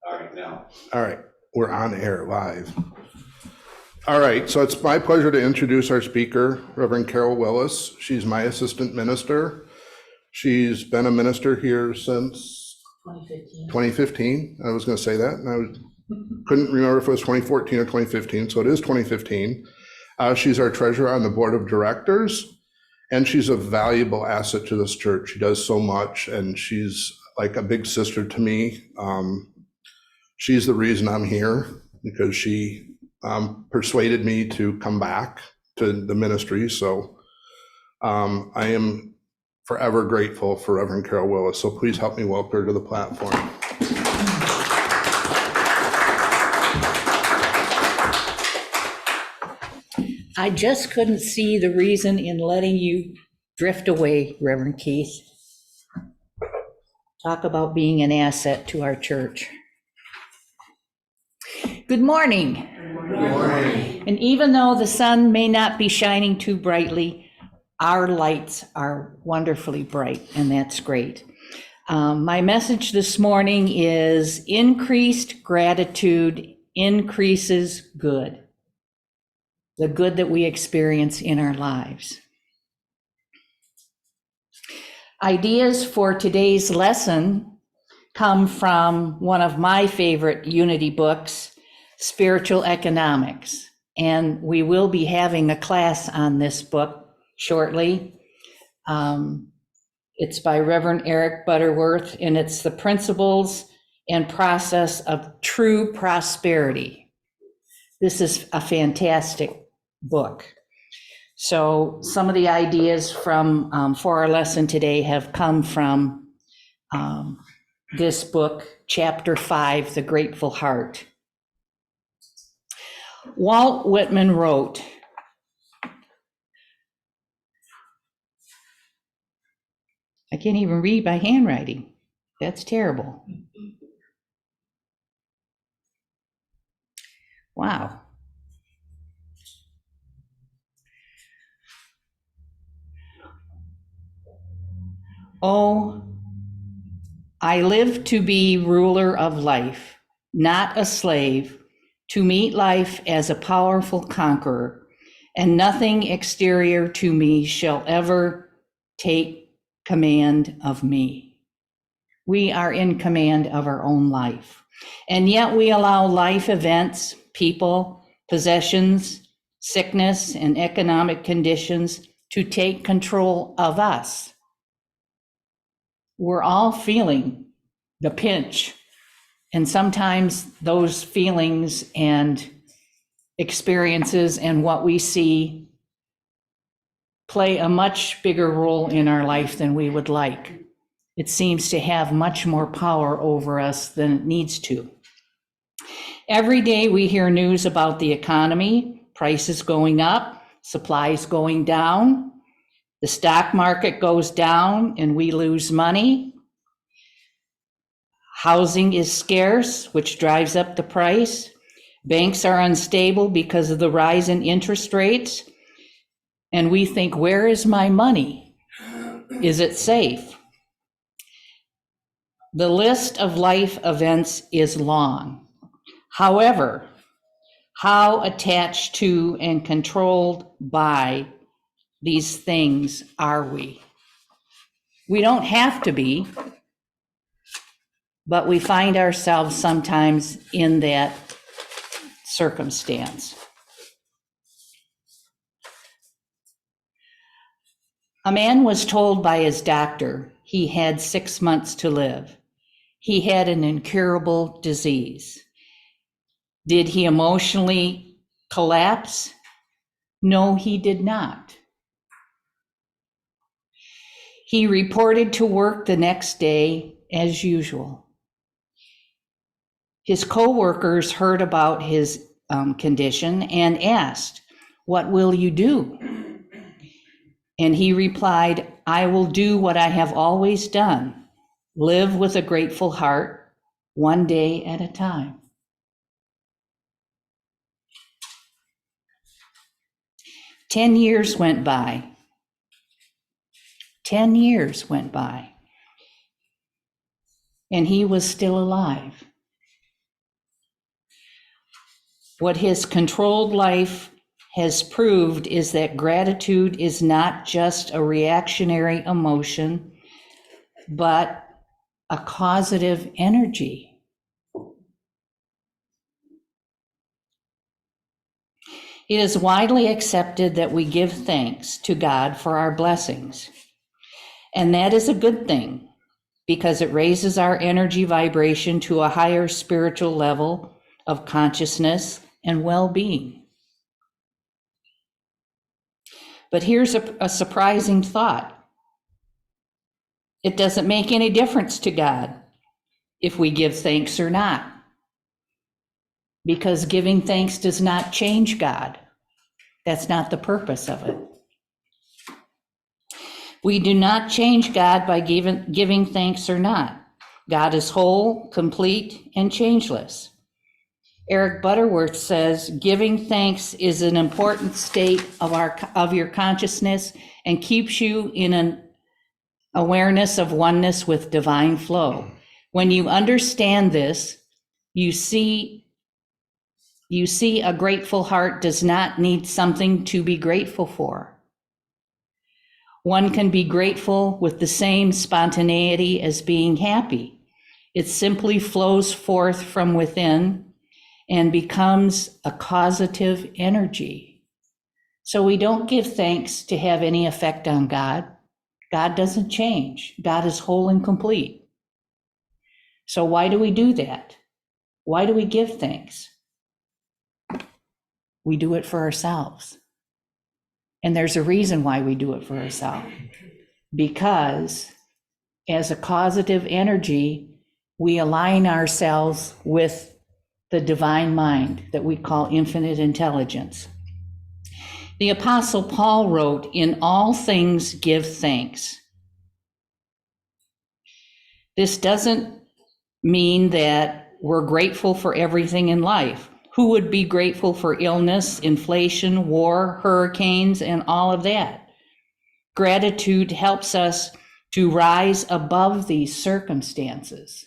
All right, now. All right, we're on air live. All right, so it's my pleasure to introduce our speaker, Reverend Carol Willis. She's my assistant minister. She's been a minister here since 2015. I was going to say that, and I couldn't remember if it was 2014 or 2015, so it is 2015. She's our treasurer on the board of directors, and she's a valuable asset to this church. She does so much, and she's like a big sister to me. She's the reason I'm here, because she persuaded me to come back to the ministry. So I am forever grateful for Reverend Carol Willis. So please help me welcome her to the platform. I just couldn't see the reason in letting you drift away, Reverend Keith. Talk about being an asset to our church. Good morning. Good morning. And even though the sun may not be shining too brightly, our lights are wonderfully bright, and that's great. My message this morning is increased gratitude increases good. The good that we experience in our lives. Ideas for today's lesson come from one of my favorite Unity books, Spiritual Economics. And we will be having a class on this book shortly. It's by Reverend Eric Butterworth, and it's the principles and process of true prosperity. This is a fantastic book. So some of the ideas from for our lesson today have come from this book, Chapter 5, The Grateful Heart. Walt Whitman wrote, I can't even read my handwriting. That's terrible. Wow. Oh, I live to be ruler of life, not a slave, to meet life as a powerful conqueror, and nothing exterior to me shall ever take command of me. We are in command of our own life, and yet we allow life events, people, possessions, sickness, and economic conditions to take control of us. We're all feeling the pinch, and sometimes those feelings and experiences and what we see play a much bigger role in our life than we would like. It seems to have much more power over us than it needs to. Every day we hear news about the economy, prices going up, supplies going down. The stock market goes down and we lose money. Housing is scarce, which drives up the price. Banks are unstable because of the rise in interest rates. And we think, where is my money? Is it safe? The list of life events is long. However, how attached to and controlled by these things are we? We don't have to be, but we find ourselves sometimes in that circumstance. A man was told by his doctor he had 6 months to live. He had an incurable disease. Did he emotionally collapse? No, he did not. He reported to work the next day as usual. His co-workers heard about his condition and asked, "What will you do?" And he replied, "I will do what I have always done, live with a grateful heart, one day at a time." 10 years went by. 10 years went by. And he was still alive. What his controlled life has proved is that gratitude is not just a reactionary emotion, but a causative energy. It is widely accepted that we give thanks to God for our blessings. And that is a good thing because it raises our energy vibration to a higher spiritual level of consciousness and well-being. But here's a surprising thought. It doesn't make any difference to God if we give thanks or not, because giving thanks does not change God. That's not the purpose of it. We do not change God by giving thanks or not. God is whole, complete, and changeless. Eric Butterworth says, giving thanks is an important state of your consciousness and keeps you in an awareness of oneness with divine flow. When you understand this, you see a grateful heart does not need something to be grateful for. One can be grateful with the same spontaneity as being happy. It simply flows forth from within and becomes a causative energy. So we don't give thanks to have any effect on God. God doesn't change. God is whole and complete. So why do we do that? Why do we give thanks? We do it for ourselves. And there's a reason why we do it for ourselves. Because as a causative energy, we align ourselves with the divine mind that we call infinite intelligence. The Apostle Paul wrote, "In all things give thanks." This doesn't mean that we're grateful for everything in life. Who would be grateful for illness, inflation, war, hurricanes, and all of that? Gratitude helps us to rise above these circumstances.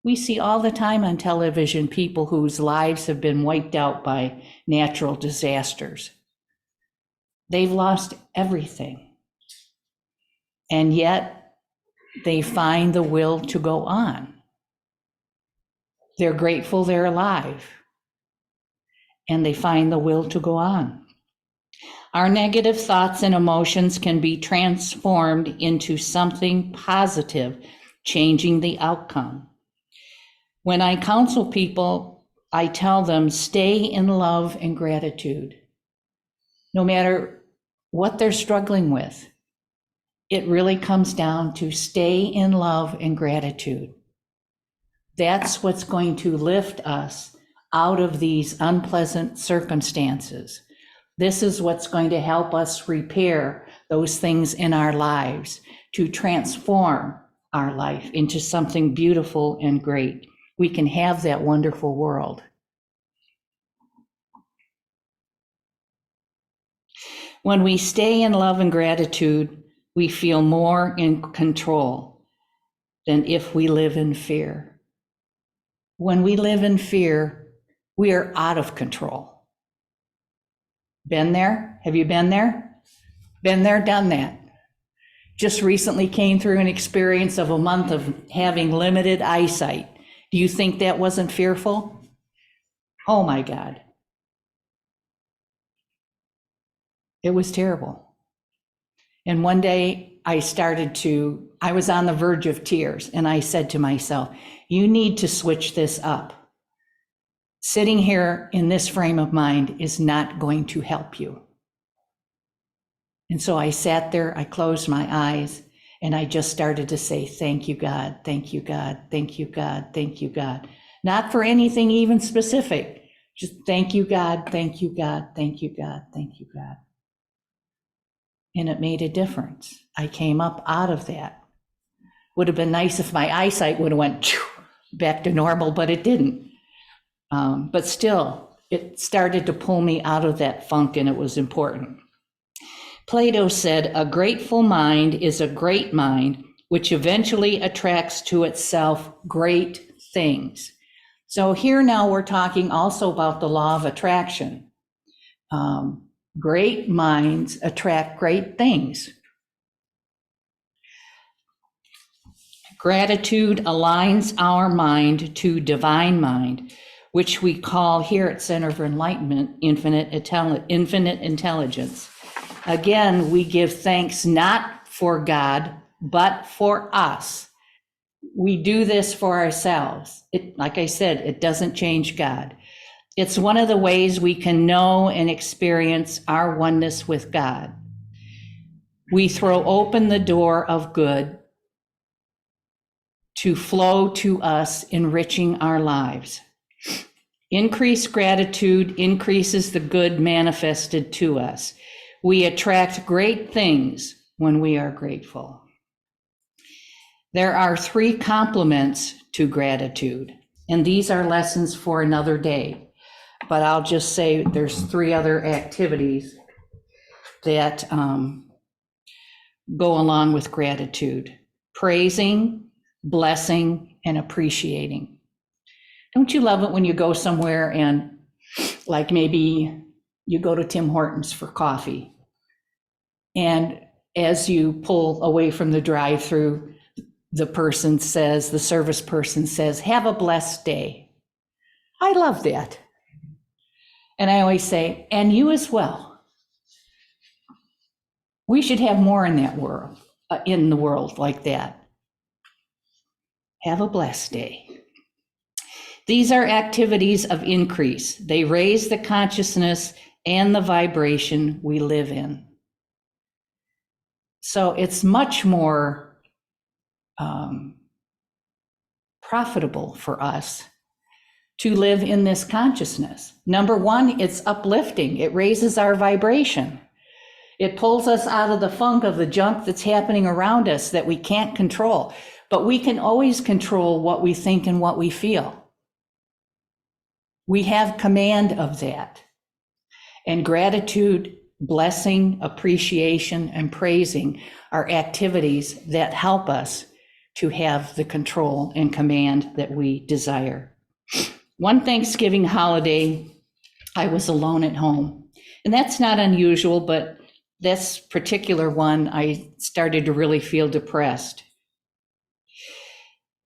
We see all the time on television people whose lives have been wiped out by natural disasters. They've lost everything. And yet they find the will to go on. They're grateful they're alive. And they find the will to go on. Our negative thoughts and emotions can be transformed into something positive, changing the outcome. When I counsel people, I tell them, stay in love and gratitude. No matter what they're struggling with, it really comes down to stay in love and gratitude. That's what's going to lift us out of these unpleasant circumstances. This is what's going to help us repair those things in our lives, to transform our life into something beautiful and great. We can have that wonderful world. When we stay in love and gratitude, we feel more in control than if we live in fear. When we live in fear, we are out of control. Been there? Have you been there? Been there, done that. Just recently came through an experience of a month of having limited eyesight. Do you think that wasn't fearful? Oh my God. It was terrible. And one day I was on the verge of tears, and I said to myself, you need to switch this up. Sitting here in this frame of mind is not going to help you. And so I sat there, I closed my eyes, and I just started to say, thank you, God, thank you, God, thank you, God, thank you, God. Not for anything even specific, just thank you, God, thank you, God, thank you, God, thank you, God. And it made a difference. I came up out of that. Would have been nice if my eyesight would have went back to normal, but it didn't. But still, it started to pull me out of that funk, and it was important. Plato said, a grateful mind is a great mind, which eventually attracts to itself great things. So here now we're talking also about the law of attraction. Great minds attract great things. Gratitude aligns our mind to divine mind, which we call here at Center for Enlightenment infinite intelligence. Again, we give thanks not for God, but for us. We do this for ourselves. Like I said, it doesn't change God. It's one of the ways we can know and experience our oneness with God. We throw open the door of good to flow to us, enriching our lives. Increased gratitude increases the good manifested to us. We attract great things when we are grateful. There are 3 compliments to gratitude, and these are lessons for another day. But I'll just say there's 3 other activities that go along with gratitude: praising, blessing, and appreciating. Don't you love it when you go somewhere and, like, maybe you go to Tim Hortons for coffee, and as you pull away from the drive-through, the service person says, "Have a blessed day." I love that. And I always say, "And you as well." We should have more in that world, in the world like that. Have a blessed day. These are activities of increase. They raise the consciousness and the vibration we live in. So it's much more profitable for us to live in this consciousness. Number 1, it's uplifting. It raises our vibration. It pulls us out of the funk of the junk that's happening around us that we can't control. But we can always control what we think and what we feel. We have command of that. And gratitude, blessing, appreciation, and praising are activities that help us to have the control and command that we desire. One Thanksgiving holiday, I was alone at home. And that's not unusual, but this particular one, I started to really feel depressed.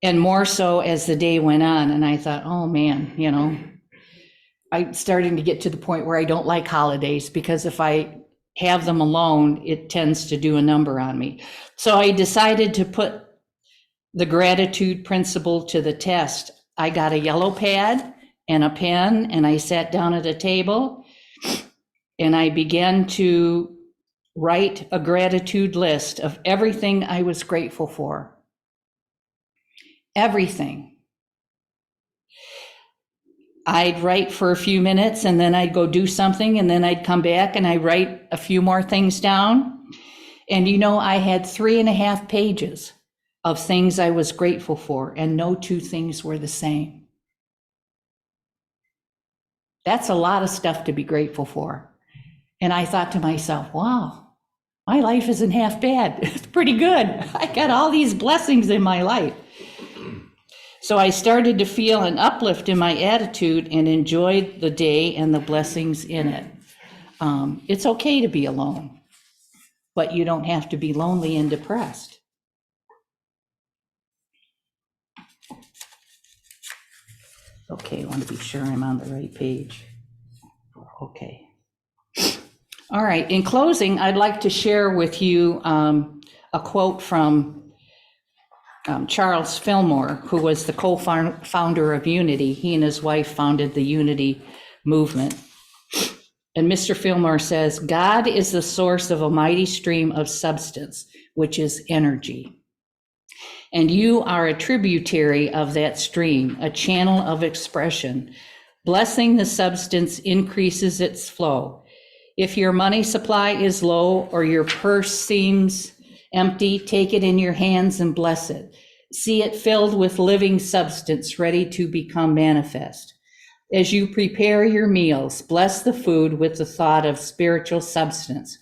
And more so as the day went on. And I thought, oh man, I'm starting to get to the point where I don't like holidays, because if I have them alone, it tends to do a number on me. So I decided to put the gratitude principle to the test. I got a yellow pad and a pen, and I sat down at a table, and I began to write a gratitude list of everything I was grateful for. Everything. I'd write for a few minutes, and then I'd go do something, and then I'd come back and I'd write a few more things down. And I had 3.5 pages of things I was grateful for, and no 2 things were the same. That's a lot of stuff to be grateful for. And I thought to myself, wow, my life isn't half bad. It's pretty good. I got all these blessings in my life. So I started to feel an uplift in my attitude and enjoyed the day and the blessings in it. It's okay to be alone, but you don't have to be lonely and depressed. Okay, I want to be sure I'm on the right page. Okay. All right, in closing, I'd like to share with you a quote from Charles Fillmore, who was the co-founder of Unity. He and his wife founded the Unity movement. And Mr. Fillmore says, "God is the source of a mighty stream of substance, which is energy. And you are a tributary of that stream, a channel of expression. Blessing the substance increases its flow. If your money supply is low or your purse seems empty, take it in your hands and bless it. See it filled with living substance ready to become manifest. As you prepare your meals, bless the food with the thought of spiritual substance.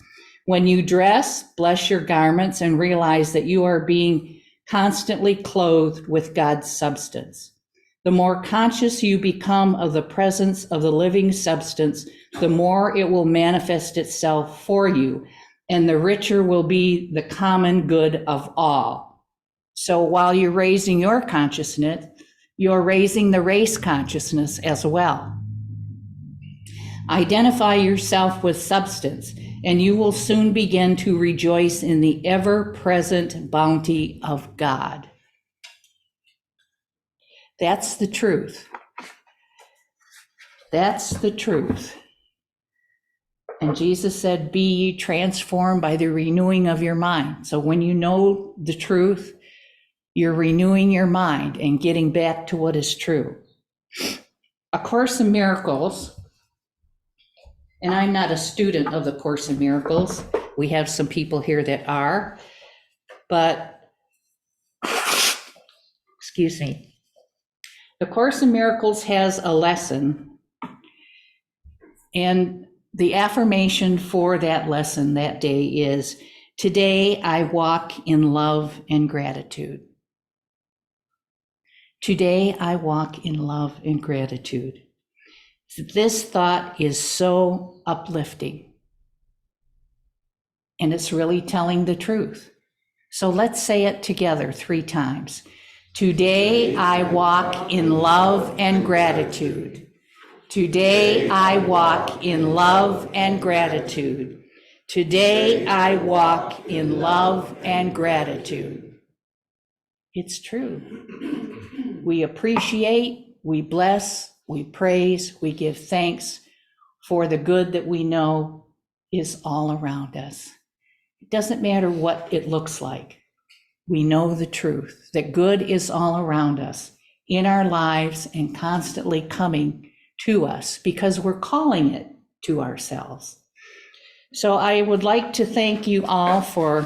When you dress, bless your garments and realize that you are being constantly clothed with God's substance. The more conscious you become of the presence of the living substance, the more it will manifest itself for you, and the richer will be the common good of all. So while you're raising your consciousness, you're raising the race consciousness as well. Identify yourself with substance, and you will soon begin to rejoice in the ever-present bounty of God. That's the truth. That's the truth. And Jesus said, be ye transformed by the renewing of your mind. So when you know the truth, you're renewing your mind and getting back to what is true. A Course in Miracles, and I'm not a student of the Course in Miracles. We have some people here that are, but, excuse me. The Course in Miracles has a lesson, and the affirmation for that lesson that day is, today I walk in love and gratitude. Today I walk in love and gratitude. This thought is so uplifting, and it's really telling the truth. So let's say it together 3 times. Today I walk in love and gratitude. Today I walk in love and gratitude. Today I walk in love and gratitude. It's true. We appreciate, we bless, we praise, we give thanks for the good that we know is all around us. It doesn't matter what it looks like. We know the truth, that good is all around us in our lives and constantly coming to us because we're calling it to ourselves. So I would like to thank you all for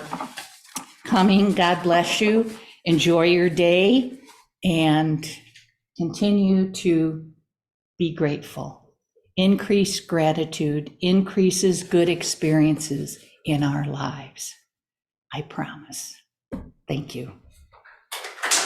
coming. God bless you. Enjoy your day and continue to be grateful. Increased gratitude increases good experiences in our lives. I promise. Thank you.